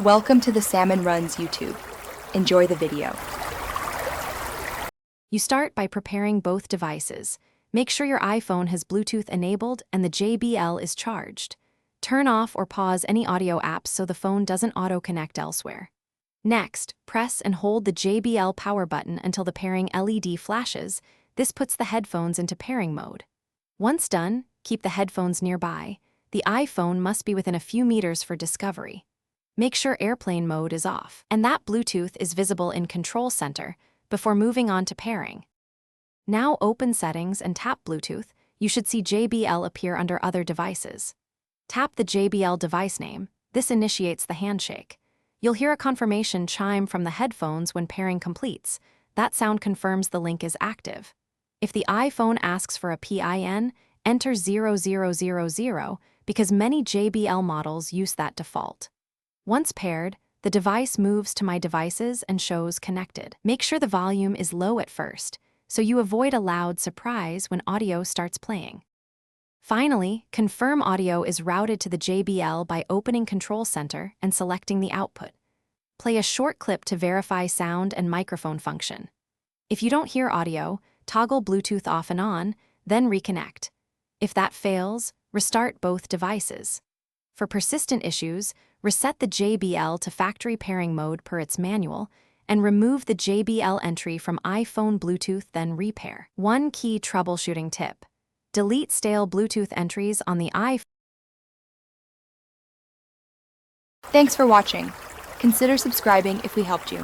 Welcome to the Salmon Runs YouTube. Enjoy the video. You start by preparing both devices. Make sure your iPhone has Bluetooth enabled and the JBL is charged. Turn off or pause any audio apps so the phone doesn't auto-connect elsewhere. Next, press and hold the JBL power button until the pairing LED flashes. This puts the headphones into pairing mode. Once done, keep the headphones nearby. The iPhone must be within a few meters for discovery. Make sure airplane mode is off and that Bluetooth is visible in Control Center before moving on to pairing. Now open Settings and tap Bluetooth. You should see JBL appear under Other Devices. Tap the JBL device name. This initiates the handshake. You'll hear a confirmation chime from the headphones when pairing completes. That sound confirms the link is active. If the iPhone asks for a PIN, enter 0000 because many JBL models use that default. Once paired, the device moves to My Devices and shows connected. Make sure the volume is low at first, so you avoid a loud surprise when audio starts playing. Finally, confirm audio is routed to the JBL by opening Control Center and selecting the output. Play a short clip to verify sound and microphone function. If you don't hear audio, toggle Bluetooth off and on, then reconnect. If that fails, restart both devices. For persistent issues, reset the JBL to factory pairing mode per its manual, and remove the JBL entry from iPhone Bluetooth, then repair. One key troubleshooting tip: delete stale Bluetooth entries on the iPhone. Thanks for watching. Consider subscribing if we helped you.